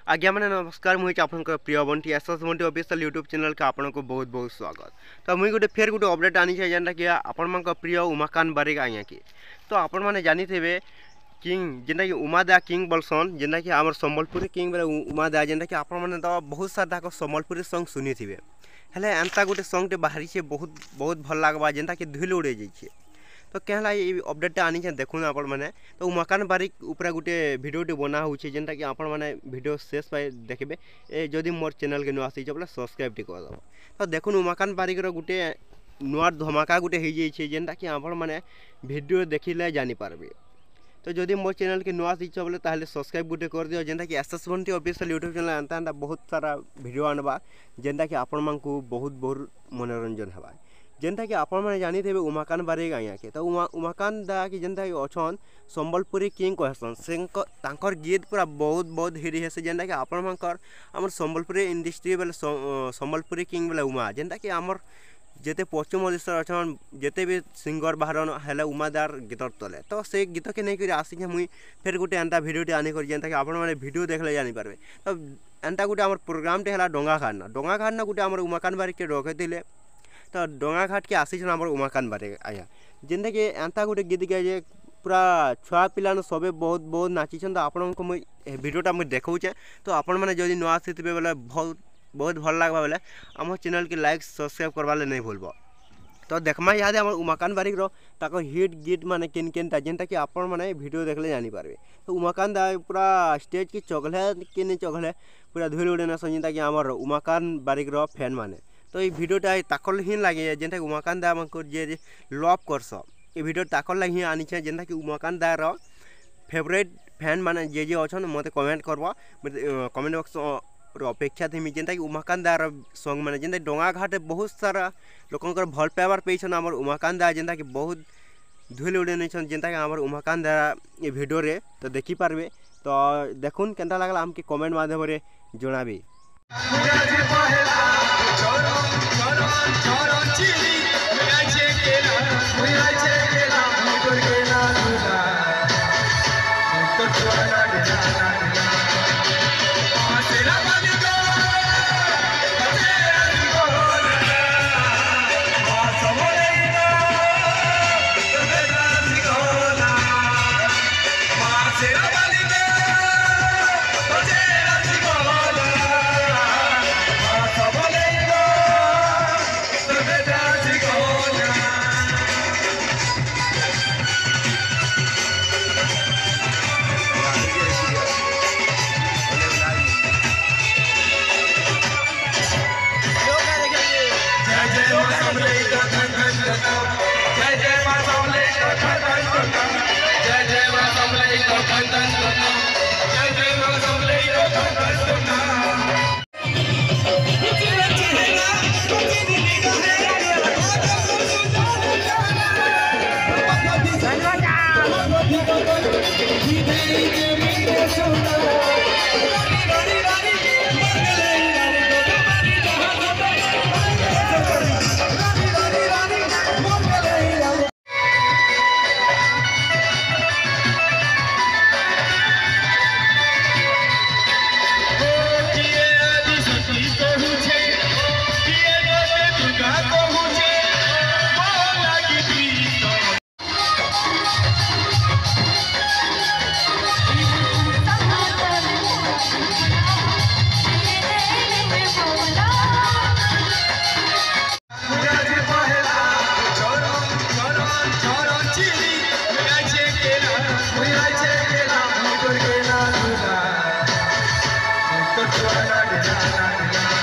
आज्ञा मैंने नमस्कार मुझे आपंकर प्रिय Bunty SS Bunty official YouTube channel के आपको बहुत बहुत स्वागत। तो मुझे गोटे फेर गोटे अपडेट आनी है जेनटा कि आपण प्रिय उमाकांत बारिक आज्ञा की तो आपण मैंने जानी थे किंग जेनटा कि उमा दया किंग बोलसन जेनटा कि आम सम्बलपुरी किंग बोले उमा दया जेनटा कि आपण मैंने तो बहुत सारा सम्बलपुरी सॉन्ग सुनी थे हेले एंता गोटे सॉन्ग टे बाहरी से बहुत बहुत भल लगवा जेनटा कि धुल उड़े जाइए। तो कहला ये अपडेट आनी देखुन आपण मैंने तो उमाकांत बारिक ऊपर गोटे भिडियोटे बना होचे जेनटा कि आपण मैंने भिडियो शेष पाए देखबे जदि मोर चैनल के नुआ आसीछ बोले सब्सक्राइब टी कर दबो। तो देखुन उमाकांत बारिक रो गोटे नुआ धमाका गोटे हो जाइए जेनटा कि आपण मैंने भिडियो देखिले जानी पारबे। तो जदि मोर चैनल के नुआ आसीछ बोले ताहले सब्सक्राइब गोटे कर दियो जेनटा कि SS Bunty official YouTube channel एंता बहुत सारा भिडियो आनबा जेनटा कि आपण मानकु बहुत बहुत मनोरंजन हवा जेनटा कि आपण मैंने जानी थे उमाकांत बारिक आज्ञा के। तो उमाकांत दा कि जेनटा कि अच्छन सम्बलपुरी किंग कहसन से गीत पूरा बहुत बहुत हिट है जेनटा कि आपण मानकर आम सम्बलपुरी इंडस्ट्री बोले सम्बलपुरी किंग बोले उमा जेनटा कि आमर जेते पश्चिम ओडिशा अच्छन जेते भी सिंगर बाहर हेले उमादार गीतर तले। तो से गीत के नहीं आसी मुई फिर गोटे एंता भिडियोटे आनी कर जेनटा कि आपण मैंने भिडियो देखले जानी पारबे। तो एंता गोटे आमर प्रोग्रामटे है डोंगा घाटना गोटे आमर उमाकांत बारिक के रखिले। तो डोंगा घाट के आसी आम उमाकांत बारिक आया जेनटा कि एंता गोटे गीत गाए पूरा छुआ पिलान सबे बहुत बहुत नाचिछन। तो आपण को मुझे भिडियोटा मुझे देखौचे तो आपण मैंने जदि नुआ आसी बोले बहुत भल लगवा बोले आम चैनल के लाइक सब्सक्राइब करवा नहीं भूलब। तो देखमा याद आम उमाकांत बारिक रो हिट गीत माने केन केनटा जेनटा कि आपण मैंने भिडियो देखले जानी पारबे। तो उमाकांत दा पूरा स्टेज की चगले कि नहीं चगले पूरा धुल उड़े ना जेनटा कि आमर उमाकांत बारिक रो फैन माने। तो ये भिडियोटा ताकल ही लगे जेनटा कि उमाकांत दा मानक जे लव करस ये भिडियो ताकल लगी आनी है जेनटा कि उमाकांत दा रो फेवरेट फैन माने जे अच्छन मत कमेंट करवा कमेंट बॉक्स अपेक्षा थी जेनटा कि उमाकांत दा सॉन्ग माने जेनटा डोंगा घाटे बहुत सारा लोकंकर भल पाइबार पेछन आमर उमाकांत दा जेनटा कि बहुत धुल उड़े नहीं जेनटा कि आमर उमाकांत दा ये भिडियो रे तो देखी पारबे। तो देखुन केनता लागला आमके कमेंट माध्यम रे जणाबी। Nah, nah, nah.